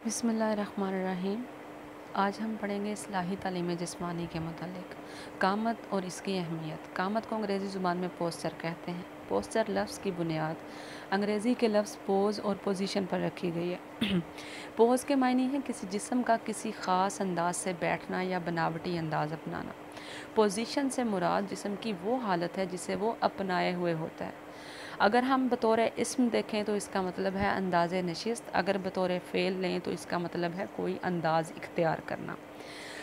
بسم اللہ الرحمن الرحیم۔ آج ہم پڑھیں گے اصلاحی تعلیم جسمانی کے متعلق قامت اور اس کی اہمیت۔ قامت کو انگریزی زبان میں پوسچر کہتے ہیں۔ پوسچر لفظ کی بنیاد انگریزی کے لفظ پوز اور پوزیشن پر رکھی گئی ہے۔ پوز کے معنی ہے کسی جسم کا کسی خاص انداز سے بیٹھنا یا بناوٹی انداز اپنانا۔ پوزیشن سے مراد جسم کی وہ حالت ہے جسے وہ اپنائے ہوئے ہوتا ہے۔ اگر ہم بطور اسم دیکھیں تو اس کا مطلب ہے انداز نشست، اگر بطور فعل لیں تو اس کا مطلب ہے کوئی انداز اختیار کرنا۔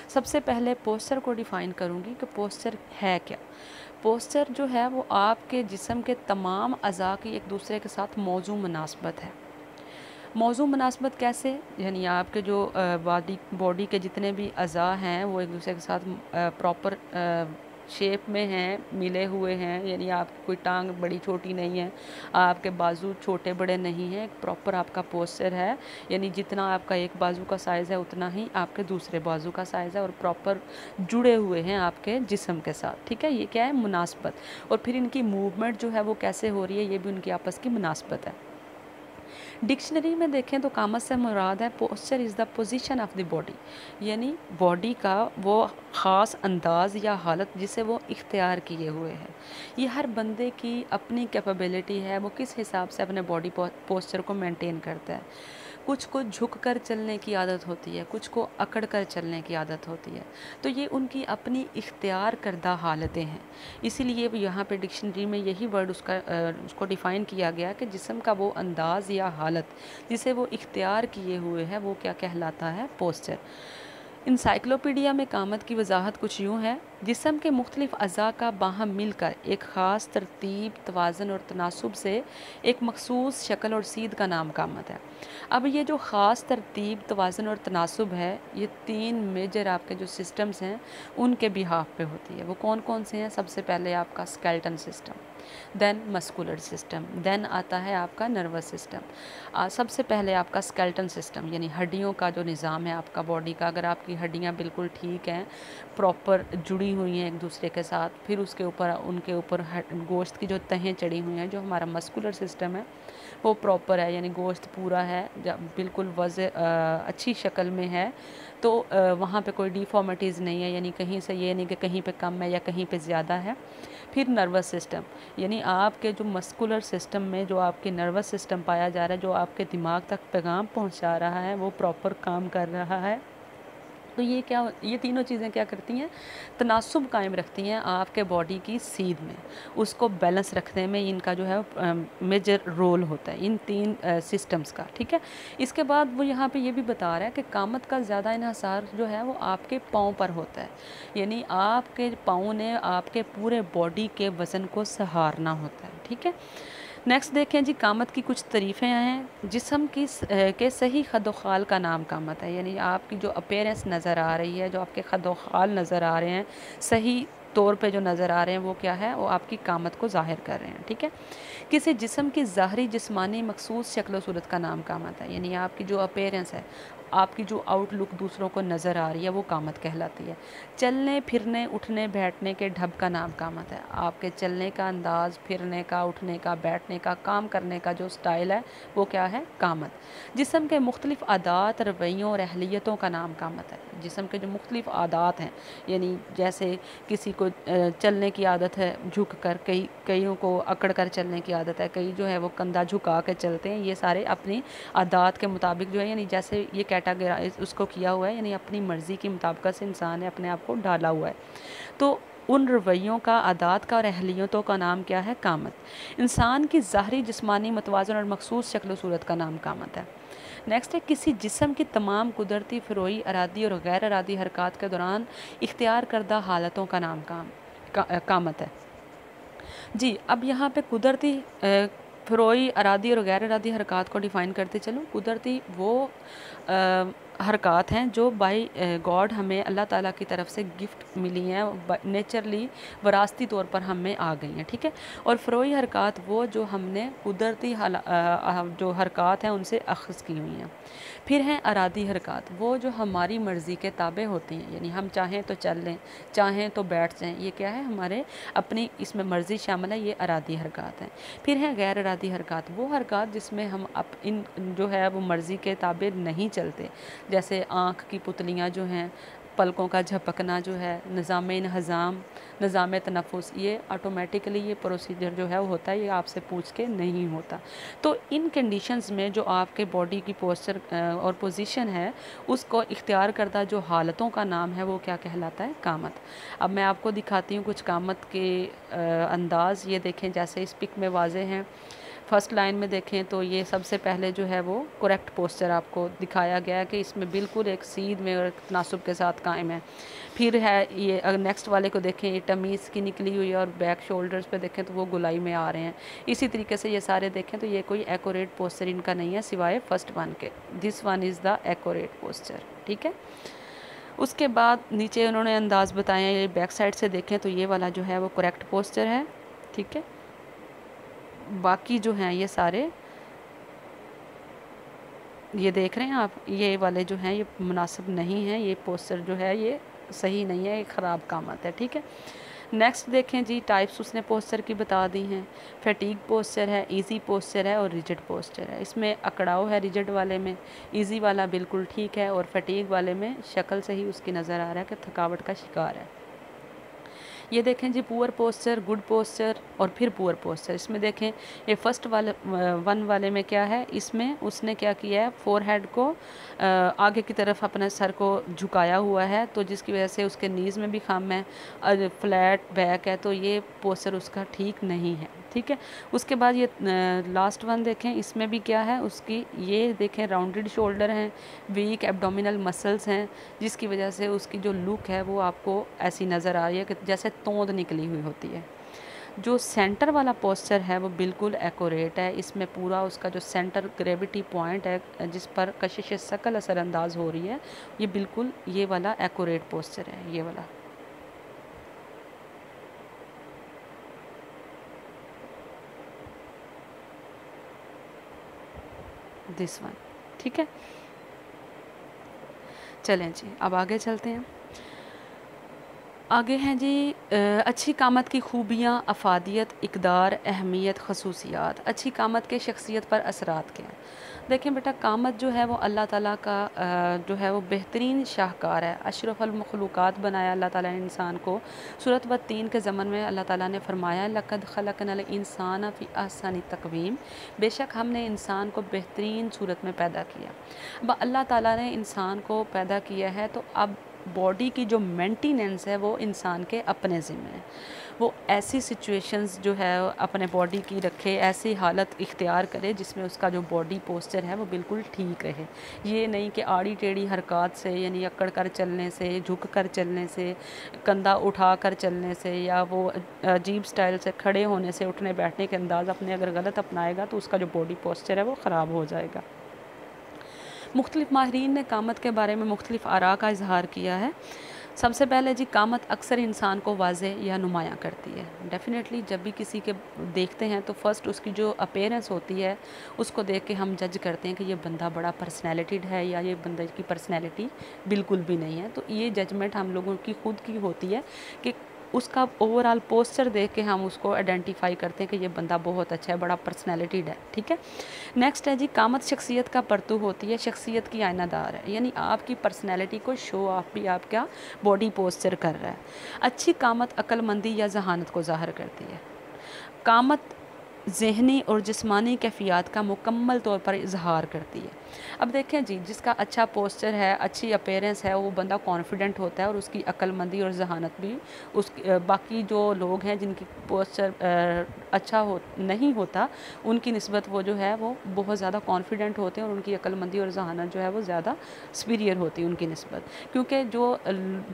سب سے پہلے پوسچر کو ڈیفائن کروں گی کہ پوسچر ہے کیا۔ پوسچر جو ہے وہ آپ کے جسم کے تمام اعضاء کی ایک دوسرے کے ساتھ موزوں مناسبت ہے۔ موزوں مناسبت کیسے؟ یعنی آپ کے جو باڈی کے جتنے بھی اعضاء ہیں وہ ایک دوسرے کے ساتھ پراپر شیپ میں ہیں، ملے ہوئے ہیں، یعنی آپ کی کوئی ٹانگ بڑی چھوٹی نہیں ہے، آپ کے بازو چھوٹے بڑے نہیں ہیں، ایک پراپر آپ کا پوسچر ہے، یعنی جتنا آپ کا ایک بازو کا سائز ہے اتنا ہی آپ کے دوسرے بازو کا سائز ہے، اور پراپر جڑے ہوئے ہیں آپ کے جسم کے ساتھ، ٹھیک ہے۔ یہ کیا ہے؟ مناسبت۔ اور پھر ان کی موومنٹ جو ہے وہ کیسے ہو رہی ہے، یہ بھی ان کی آپس کی مناسبت ہے۔ ڈکشنری میں دیکھیں تو قامت سے مراد ہے posture is the position of the body, یعنی باڈی کا وہ خاص انداز یا حالت جسے وہ اختیار کیے ہوئے ہے۔ یہ ہر بندے کی اپنی کیپیبلٹی ہے، وہ کس حساب سے اپنے باڈی پوسچر کو مینٹین کرتا ہے۔ کچھ کو جھک کر چلنے کی عادت ہوتی ہے، کچھ کو اکڑ کر چلنے کی عادت ہوتی ہے، تو یہ ان کی اپنی اختیار کردہ حالتیں ہیں۔ اسی لیے یہاں پہ ڈکشنری میں یہی ورڈ اس کو ڈیفائن کیا گیا کہ جسم کا وہ انداز یا حالت جسے وہ اختیار کیے ہوئے ہے وہ کیا کہلاتا ہے؟ پوسچر۔ انسائکلوپیڈیا میں قامت کی وضاحت کچھ یوں ہے: جسم کے مختلف اعضاء کا باہم مل کر ایک خاص ترتیب، توازن اور تناسب سے ایک مخصوص شکل اور سیدھ کا نام قامت ہے۔ اب یہ جو خاص ترتیب، توازن اور تناسب ہے، یہ تین میجر آپ کے جو سسٹمز ہیں ان کے بیہاف پہ ہوتی ہے۔ وہ کون کون سے ہیں؟ سب سے پہلے آپ کا اسکیلٹن سسٹم، دین مسکولر سسٹم، دین آتا ہے آپ کا نروس سسٹم۔ سب سے پہلے آپ کا اسکیلٹن سسٹم، یعنی ہڈیوں کا جو نظام ہے آپ کا باڈی کا، اگر آپ کی ہڈیاں بالکل ٹھیک ہیں، پراپر جڑی ہوئی ہیں ایک دوسرے کے ساتھ، پھر اس کے اوپر ان کے اوپر گوشت کی جو تہیں چڑھی ہوئی ہیں، جو ہمارا مسکولر سسٹم ہے وہ پراپر ہے، یعنی گوشت پورا ہے، بالکل وضع اچھی شکل میں ہے، تو وہاں پہ کوئی ڈیفارمیٹیز نہیں ہے، یعنی کہیں سے یہ نہیں کہ کہیں پہ کم ہے یا کہیں پہ زیادہ ہے۔ پھر نروس سسٹم، یعنی آپ کے جو مسکولر سسٹم میں جو آپ کے نروس سسٹم پایا جا رہا ہے، جو آپ کے دماغ تک پیغام پہنچا رہا ہے، وہ پراپر کام کر رہا ہے۔ تو یہ تینوں چیزیں کیا کرتی ہیں؟ تناسب قائم رکھتی ہیں آپ کے باڈی کی سیدھ میں، اس کو بیلنس رکھنے میں ان کا جو ہے میجر رول ہوتا ہے ان تین سسٹمز کا، ٹھیک ہے۔ اس کے بعد وہ یہاں پہ یہ بھی بتا رہا ہے کہ قامت کا زیادہ انحصار جو ہے وہ آپ کے پاؤں پر ہوتا ہے، یعنی آپ کے پاؤں نے آپ کے پورے باڈی کے وزن کو سہارنا ہوتا ہے، ٹھیک ہے۔ نیکسٹ دیکھیں جی، قامت کی کچھ تعریفیں ہیں۔ جسم کے صحیح خد و خال کا نام قامت ہے، یعنی آپ کی جو اپیرنس نظر آ رہی ہے، جو آپ کے خد و خال نظر آ رہے ہیں، صحیح طور پہ جو نظر آ رہے ہیں وہ کیا ہے؟ وہ آپ کی قامت کو ظاہر کر رہے ہیں، ٹھیک ہے۔ کسی جسم کی ظاہری جسمانی مخصوص شکل و صورت کا نام قامت ہے، یعنی آپ کی جو اپیرنس ہے، آپ کی جو آؤٹ لک دوسروں کو نظر آ رہی ہے وہ قامت کہلاتی ہے۔ چلنے پھرنے اٹھنے بیٹھنے کے ڈھب کا نام قامت ہے، آپ کے چلنے کا انداز، پھرنے کا، اٹھنے کا، بیٹھنے کا، کام کرنے کا جو سٹائل ہے وہ کیا ہے؟ قامت۔ جسم کے مختلف عادات، رویوں اور اہلیتوں کا نام قامت ہے۔ جسم کے جو مختلف عادات ہیں، یعنی جیسے کسی کو چلنے کی عادت ہے جھک کر، کئیوں کو اکڑ کر چلنے کی عادت ہے، کئی جو ہے وہ کندھا جھکا کے چلتے ہیں، یہ سارے اپنی عادات کے مطابق جو ہے، یعنی جیسے یہ کیٹاگرائز اس کو کیا ہوا ہے، یعنی اپنی مرضی کی مطابقت سے انسان نے اپنے آپ کو ڈالا ہوا ہے، تو ان رویوں کا، عادات کا اور اہلیتوں کا نام کیا ہے؟ قامت۔ انسان کی ظاہری جسمانی متوازن اور مخصوص شکل و صورت کا نام قامت ہے۔ نیکسٹ ہے، کسی جسم کی تمام قدرتی، فروئی، ارادی اور غیر ارادی حرکات کے دوران اختیار کردہ حالتوں کا نام قامت ہے۔ جی، اب یہاں پہ قدرتی، فروئی، ارادی اور غیر ارادی حرکات کو ڈیفائن کرتے چلوں۔ قدرتی وہ حرکات ہیں جو بائی گاڈ ہمیں اللہ تعالیٰ کی طرف سے گفٹ ملی ہیں، نیچرلی وراثتی طور پر ہم میں آ گئی ہیں، ٹھیک ہے۔ اور فروئی حرکات وہ جو ہم نے قدرتی جو حرکات ہیں ان سے اخذ کی ہوئی ہیں۔ پھر ہیں ارادی حرکات، وہ جو ہماری مرضی کے تابع ہوتی ہیں، یعنی ہم چاہیں تو چل لیں، چاہیں تو بیٹھ جائیں، یہ کیا ہے؟ ہمارے اپنی اس میں مرضی شامل ہے، یہ ارادی حرکات ہیں۔ پھر ہیں غیر ارادی حرکات، وہ حرکات جس میں ہم ان جو ہے وہ مرضی کے تابع نہیں چلتے، جیسے آنکھ کی پتلیاں جو ہیں، پلکوں کا جھپکنا جو ہے، نظام انہضام، نظام تنفس، یہ آٹومیٹکلی یہ پروسیجر جو ہے وہ ہوتا ہے، یہ آپ سے پوچھ کے نہیں ہوتا۔ تو ان کنڈیشنز میں جو آپ کے باڈی کی پوسچر اور پوزیشن ہے، اس کو اختیار کردہ جو حالتوں کا نام ہے وہ کیا کہلاتا ہے؟ قامت۔ اب میں آپ کو دکھاتی ہوں کچھ قامت کے انداز، یہ دیکھیں جیسے اس پک میں واضح ہیں۔ فرسٹ لائن میں دیکھیں تو یہ سب سے پہلے جو ہے وہ کریکٹ پوسچر آپ کو دکھایا گیا ہے کہ اس میں بالکل ایک سیدھ میں اور تناسب کے ساتھ قائم ہے۔ پھر ہے یہ، اگر نیکسٹ والے کو دیکھیں، یہ ٹمیز کی نکلی ہوئی ہے اور بیک شولڈرز پہ دیکھیں تو وہ گولائی میں آ رہے ہیں۔ اسی طریقے سے یہ سارے دیکھیں تو یہ کوئی ایکوریٹ پوسچر ان کا نہیں ہے سوائے فرسٹ ون کے۔ This one is the accurate posture, ٹھیک ہے۔ اس کے بعد نیچے انہوں نے انداز بتائے ہیں، یہ بیک سائڈ سے دیکھیں تو یہ والا جو ہے وہ کریکٹ پوسچر ہے، ٹھیک ہے۔ باقی جو ہیں یہ سارے، یہ دیکھ رہے ہیں آپ، یہ والے جو ہیں یہ مناسب نہیں ہیں، یہ پوسچر جو ہے یہ صحیح نہیں ہے، یہ خراب قامت ہے، ٹھیک ہے۔ نیکسٹ دیکھیں جی، ٹائپس اس نے پوسچر کی بتا دی ہیں۔ فیٹیگ پوسچر ہے، ایزی پوسچر ہے اور ریجڈ پوسچر ہے۔ اس میں اکڑاؤ ہے ریجڈ والے میں، ایزی والا بالکل ٹھیک ہے، اور فیٹیگ والے میں شکل سے ہی اس کی نظر آ رہا ہے کہ تھکاوٹ کا شکار ہے۔ یہ دیکھیں جی، پور پوسچر، گڈ پوسچر اور پھر پور پوسچر۔ اس میں دیکھیں یہ فرسٹ ون والے میں کیا ہے، اس میں اس نے کیا کیا ہے، فور ہیڈ کو آگے کی طرف اپنے سر کو جھکایا ہوا ہے، تو جس کی وجہ سے اس کے نیز میں بھی خم ہے، فلیٹ بیک ہے، تو یہ پوسچر اس کا ٹھیک نہیں ہے، ٹھیک ہے۔ اس کے بعد یہ لاسٹ ون دیکھیں، اس میں بھی کیا ہے، اس کی یہ دیکھیں راؤنڈڈ شولڈر ہیں، ویک ایبڈومینل مسلز ہیں، جس کی وجہ سے اس کی جو لک ہے وہ آپ کو ایسی نظر آ رہی ہے کہ جیسے توند نکلی ہوئی ہوتی ہے۔ جو سینٹر والا پوسچر ہے وہ بالکل ایکوریٹ ہے، اس میں پورا اس کا جو سینٹر گریویٹی پوائنٹ ہے جس پر کشش ثقل اثر انداز ہو رہی ہے، یہ بالکل یہ والا ایکوریٹ پوسچر ہے، یہ والا۔ دس ون، ٹھیک ہے۔ چلیں جی، اب آگے چلتے ہیں۔ آگے ہیں جی، اچھی قامت کی خوبیاں، افادیت، اقدار، اہمیت، خصوصیات۔ اچھی قامت کے شخصیت پر اثرات کیا ہیں؟ دیکھیں بیٹا، قامت جو ہے وہ اللہ تعالیٰ کا جو ہے وہ بہترین شاہکار ہے، اشرف المخلوقات بنایا اللہ تعالیٰ نے انسان کو۔ سورۃ والتین کے ضمن میں اللہ تعالیٰ نے فرمایا، لَقَدْ خَلَقْنَا الْإِنسَانَ فِي أَحْسَنِ تَقْوِيمٍ، بے شک ہم نے انسان کو بہترین صورت میں پیدا کیا۔ اب اللہ تعالیٰ نے انسان کو پیدا کیا ہے تو اب باڈی کی جو مینٹیننس ہے وہ انسان کے اپنے ذمہ ہے، وہ ایسی سچویشنز جو ہے اپنے باڈی کی رکھے، ایسی حالت اختیار کرے جس میں اس کا جو باڈی پوسچر ہے وہ بالکل ٹھیک رہے۔ یہ نہیں کہ آڑی ٹیڑھی حرکات سے، یعنی اکڑ کر چلنے سے، جھک کر چلنے سے، کندھا اٹھا کر چلنے سے، یا وہ عجیب سٹائل سے کھڑے ہونے سے، اٹھنے بیٹھنے کے انداز اپنے اگر غلط اپنائے گا تو اس کا جو باڈی پوسچر ہے وہ خراب ہو جائے گا۔ مختلف ماہرین نے قامت کے بارے میں مختلف آراء کا اظہار کیا ہے۔ سب سے پہلے جی، قامت اکثر انسان کو واضح یا نمایاں کرتی ہے۔ ڈیفینیٹلی جب بھی کسی کے دیکھتے ہیں تو فرسٹ اس کی جو اپیرنس ہوتی ہے اس کو دیکھ کے ہم جج کرتے ہیں کہ یہ بندہ بڑا پرسنالٹیڈ ہے یا یہ بندہ کی پرسنالٹی بالکل بھی نہیں ہے، تو یہ ججمنٹ ہم لوگوں کی خود کی ہوتی ہے کہ اس کا اوورآل پوسچر دیکھ کے ہم اس کو آئیڈینٹیفائی کرتے ہیں کہ یہ بندہ بہت اچھا ہے، بڑا پرسنالٹیڈ ہے، ٹھیک ہے۔ نیکسٹ ہے جی، قامت شخصیت کا پرتو ہوتی ہے، شخصیت کی آئینہ دار ہے، یعنی آپ کی پرسنالٹی کو شو آف بھی آپ کا باڈی پوسچر کر رہا ہے۔ اچھی قامت عقل مندی یا ذہانت کو ظاہر کرتی ہے۔ قامت ذہنی اور جسمانی کیفیات کا مکمل طور پر اظہار کرتی ہے۔ اب دیکھیں جی، جس کا اچھا پوسچر ہے، اچھی اپیرنس ہے، وہ بندہ کانفیڈنٹ ہوتا ہے اور اس کی عقل مندی اور ذہانت بھی اس باقی جو لوگ ہیں جن کی پوسچر اچھا نہیں ہوتا ان کی نسبت وہ جو ہے وہ بہت زیادہ کانفیڈنٹ ہوتے ہیں اور ان کی عقل مندی اور ذہانت جو ہے وہ زیادہ سپیریئر ہوتی ہے ان کی نسبت، کیونکہ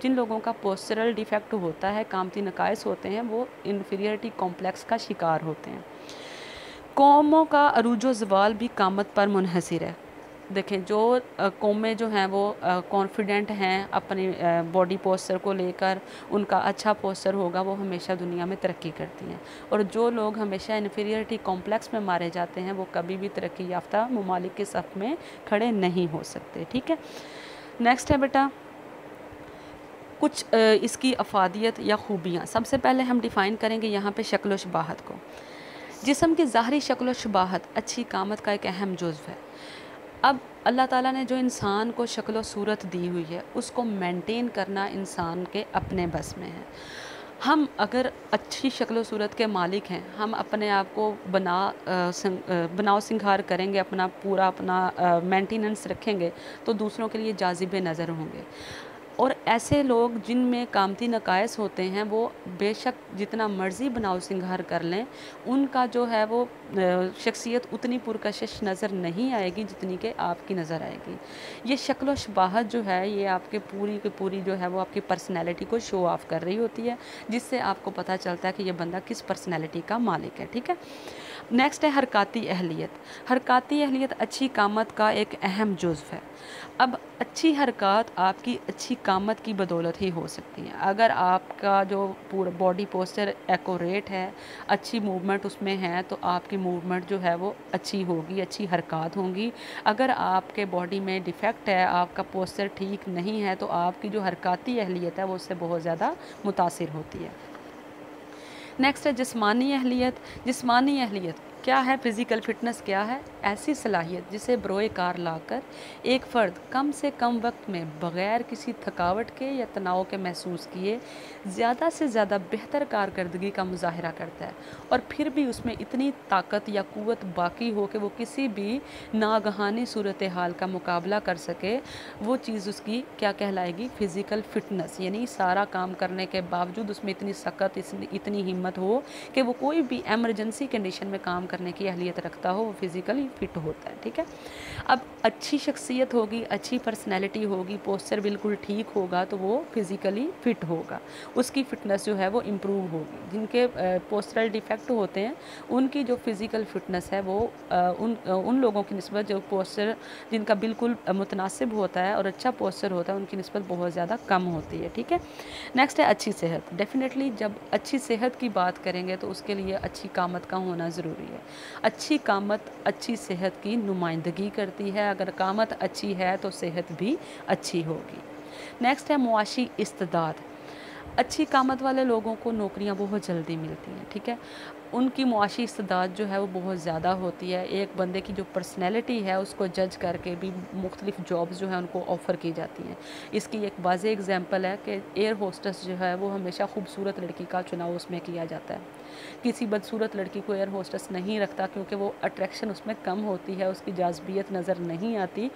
جن لوگوں کا پوسچرل ڈیفیکٹ ہوتا ہے، قامتی نقائص ہوتے ہیں، وہ انفیریئرٹی کمپلیکس کا شکار ہوتے ہیں۔ قوموں کا عروج و زوال بھی قامت پر منحصر ہے۔ دیکھیں، جو قومیں جو ہیں وہ کانفیڈنٹ ہیں اپنی باڈی پوسچر کو لے کر، ان کا اچھا پوسچر ہوگا، وہ ہمیشہ دنیا میں ترقی کرتی ہیں، اور جو لوگ ہمیشہ انفیریئرٹی کمپلیکس میں مارے جاتے ہیں وہ کبھی بھی ترقی یافتہ ممالک کے صف میں کھڑے نہیں ہو سکتے، ٹھیک ہے۔ نیکسٹ ہے بیٹا، کچھ اس کی افادیت یا خوبیاں۔ سب سے پہلے ہم ڈیفائن کریں گے یہاں پہ شکل و شباہت کو۔ جسم کی ظاہری شکل و شباہت اچھی قامت کا ایک اہم جزو ہے۔ اب اللہ تعالیٰ نے جو انسان کو شکل و صورت دی ہوئی ہے اس کو مینٹین کرنا انسان کے اپنے بس میں ہے۔ ہم اگر اچھی شکل و صورت کے مالک ہیں، ہم اپنے آپ کو بناؤ سنگھار کریں گے، اپنا مینٹیننس رکھیں گے تو دوسروں کے لیے جاذب نظر ہوں گے۔ اور ایسے لوگ جن میں قامتی نقائص ہوتے ہیں وہ بے شک جتنا مرضی بناؤ سنگھار کر لیں، ان کا جو ہے وہ شخصیت اتنی پرکشش نظر نہیں آئے گی جتنی کہ آپ کی نظر آئے گی۔ یہ شکل و شباہت جو ہے یہ آپ کے پوری کی پوری جو ہے وہ آپ کی پرسنالٹی کو شو آف کر رہی ہوتی ہے، جس سے آپ کو پتہ چلتا ہے کہ یہ بندہ کس پرسنالٹی کا مالک ہے، ٹھیک ہے۔ نیکسٹ ہے حرکاتی اہلیت۔ حرکاتی اہلیت اچھی قامت کا ایک اہم جزو ہے۔ اب اچھی حرکات آپ کی اچھی قامت کی بدولت ہی ہو سکتی ہیں۔ اگر آپ کا جو پورا باڈی پوسچر ایکوریٹ ہے، اچھی موومنٹ اس میں ہے، تو آپ کی موومنٹ جو ہے وہ اچھی ہوگی، اچھی حرکات ہوں گی۔ اگر آپ کے باڈی میں ڈیفیکٹ ہے، آپ کا پوسچر ٹھیک نہیں ہے، تو آپ کی جو حرکاتی اہلیت ہے وہ اس سے بہت زیادہ متاثر ہوتی ہے۔ نیکسٹ ہے جسمانی اہلیت۔ جسمانی اہلیت کیا ہے؟ فزیکل فٹنس کیا ہے؟ ایسی صلاحیت جسے بروئے کار لا کر ایک فرد کم سے کم وقت میں بغیر کسی تھکاوٹ کے یا تناؤ کے محسوس کیے زیادہ سے زیادہ بہتر کارکردگی کا مظاہرہ کرتا ہے، اور پھر بھی اس میں اتنی طاقت یا قوت باقی ہو کہ وہ کسی بھی ناگہانی صورتحال کا مقابلہ کر سکے۔ وہ چیز اس کی کیا کہلائے گی؟ فزیکل فٹنس، یعنی سارا کام کرنے کے باوجود اس میں اتنی سخت، اتنی ہمت ہو کہ وہ کوئی بھی ایمرجنسی کنڈیشن میں کام کرنے کی اہلیت رکھتا ہو، وہ فزیکلی فٹ ہوتا ہے، ٹھیک ہے۔ اب اچھی شخصیت ہوگی، اچھی پرسنالٹی ہوگی، پوسچر بالکل ٹھیک ہوگا تو وہ فزیکلی فٹ ہوگا، اس کی فٹنس جو ہے وہ امپروو ہوگی۔ جن کے پوسچرل ڈیفیکٹ ہوتے ہیں ان کی جو فزیکل فٹنس ہے وہ ان لوگوں کی نسبت جو پوسچر جن کا بالکل متناسب ہوتا ہے اور اچھا پوسچر ہوتا ہے ان کی نسبت بہت زیادہ کم ہوتی ہے، ٹھیک ہے۔ نیکسٹ ہے اچھی صحت۔ ڈیفینیٹلی جب اچھی صحت کی بات کریں گے تو اس کے لیے اچھی قامت کا ہونا ضروری ہے۔ اچھی قامت اچھی صحت کی نمائندگی کرتی ہے، اگر قامت اچھی ہے تو صحت بھی اچھی ہوگی۔ نیکسٹ ہے معاشی استعداد۔ اچھی قامت والے لوگوں کو نوکریاں بہت جلدی ملتی ہیں، ٹھیک ہے۔ ان کی معاشی استعداد جو ہے وہ بہت زیادہ ہوتی ہے۔ ایک بندے کی جو پرسنالٹی ہے اس کو جج کر کے بھی مختلف جابز جو ہیں ان کو آفر کی جاتی ہیں۔ اس کی ایک واضح اگزامپل ہے کہ ایئر ہوسٹس جو ہے وہ ہمیشہ خوبصورت لڑکی کا چناؤ اس میں کیا جاتا ہے۔ کسی بدصورت لڑکی کو ایئر ہوسٹس نہیں رکھتا کیونکہ وہ اٹریکشن اس میں کم ہوتی ہے، اس کی جاذبیت نظر نہیں آتی۔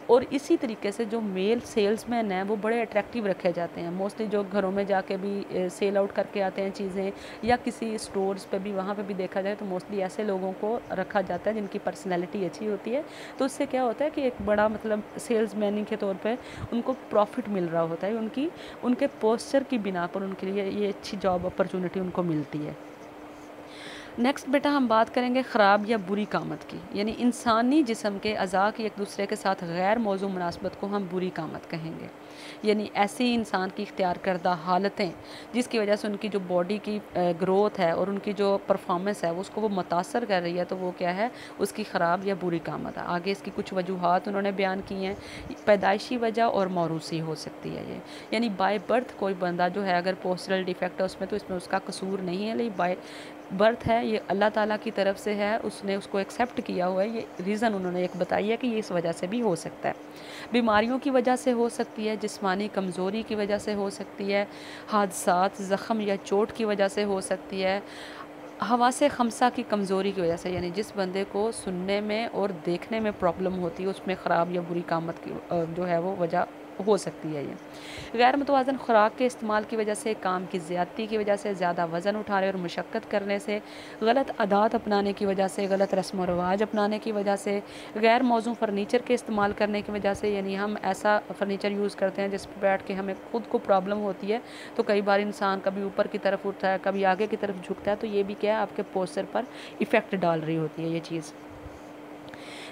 اور اسی طریقے سے جو میل سیلز مین ہیں وہ بڑے اٹریکٹیو رکھے جاتے ہیں۔ موسٹلی جو گھروں میں جا کے بھی سیل آؤٹ کر کے آتے ہیں چیزیں، یا کسی اسٹورز پہ بھی وہاں پہ بھی دیکھا جائے تو موسٹلی ایسے لوگوں کو رکھا جاتا ہے جن کی پرسنالٹی اچھی ہوتی ہے۔ تو اس سے کیا ہوتا ہے کہ ایک بڑا مطلب سیلز میننگ کے طور پہ ان کو پروفٹ مل رہا ہوتا ہے، ان کے پوسچر کی بنا پر ان کے لیے یہ اچھی جاب اپرچونٹی ان کو ملتی ہے۔ نیکسٹ بیٹا ہم بات کریں گے خراب یا بری قامت کی، یعنی انسانی جسم کے اعضاء کی ایک دوسرے کے ساتھ غیر موزوں مناسبت کو ہم بری قامت کہیں گے۔ یعنی ایسی انسان کی اختیار کردہ حالتیں جس کی وجہ سے ان کی جو باڈی کی گروتھ ہے اور ان کی جو پرفارمنس ہے اس کو وہ متاثر کر رہی ہے، تو وہ کیا ہے؟ اس کی خراب یا بری قامت ہے۔ آگے اس کی کچھ وجوہات انہوں نے بیان کی ہیں۔ پیدائشی وجہ اور موروثی ہو سکتی ہے یہ، یعنی بائی برتھ کوئی بندہ جو ہے اگر پوسچرل ڈیفیکٹ ہے اس میں تو اس میں اس کا قصور نہیں ہے، لیکن بائی برتھ ہے یہ اللہ تعالیٰ کی طرف سے ہے، اس نے اس کو ایکسیپٹ کیا ہوا ہے۔ یہ ریزن انہوں نے ایک بتائی ہے کہ یہ اس وجہ سے بھی ہو سکتا ہے۔ بیماریوں کی وجہ سے ہو سکتی ہے، جسمانی کمزوری کی وجہ سے ہو سکتی ہے، حادثات، زخم یا چوٹ کی وجہ سے ہو سکتی ہے، حواس خمسہ کی کمزوری کی وجہ سے، یعنی جس بندے کو سننے میں اور دیکھنے میں پرابلم ہوتی ہے اس میں خراب یا بری قامت کی جو ہے وہ وجہ ہو سکتی ہے۔ یہ غیر متوازن خوراک کے استعمال کی وجہ سے، کام کی زیادتی کی وجہ سے، زیادہ وزن اٹھانے اور مشقت کرنے سے، غلط عادات اپنانے کی وجہ سے، غلط رسم و رواج اپنانے کی وجہ سے، غیر موزوں فرنیچر کے استعمال کرنے کی وجہ سے، یعنی ہم ایسا فرنیچر یوز کرتے ہیں جس پہ بیٹھ کے ہمیں خود کو پرابلم ہوتی ہے، تو کئی بار انسان کبھی اوپر کی طرف اٹھتا ہے کبھی آگے کی طرف جھکتا ہے، تو یہ بھی کیا ہے؟ آپ کے پوسچر پر ایفیکٹ ڈال رہی ہوتی ہے یہ چیز۔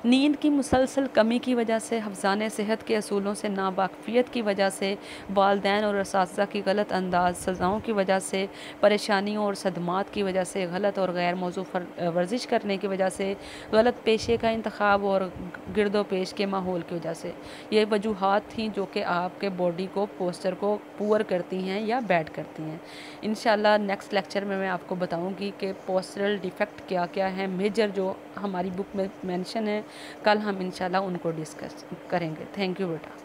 نیند کی مسلسل کمی کی وجہ سے، حفظان صحت کے اصولوں سے ناواقفیت کی وجہ سے، والدین اور اساتذہ کی غلط انداز، سزاؤں کی وجہ سے، پریشانیوں اور صدمات کی وجہ سے، غلط اور غیر موزوں ورزش کرنے کی وجہ سے، غلط پیشے کا انتخاب اور گرد و پیش کے ماحول کی وجہ سے، یہ وجوہات تھیں جو کہ آپ کے باڈی کو، پوسچر کو پور کرتی ہیں یا بیڈ کرتی ہیں۔ انشاءاللہ نیکسٹ لیکچر میں آپ کو بتاؤں گی کہ پوسچرل ڈیفیکٹ کیا کیا ہیں، میجر جو ہماری بک میں مینشن ہے، کل ہم انشاءاللہ ان کو ڈسکس کریں گے۔ Thank you beta.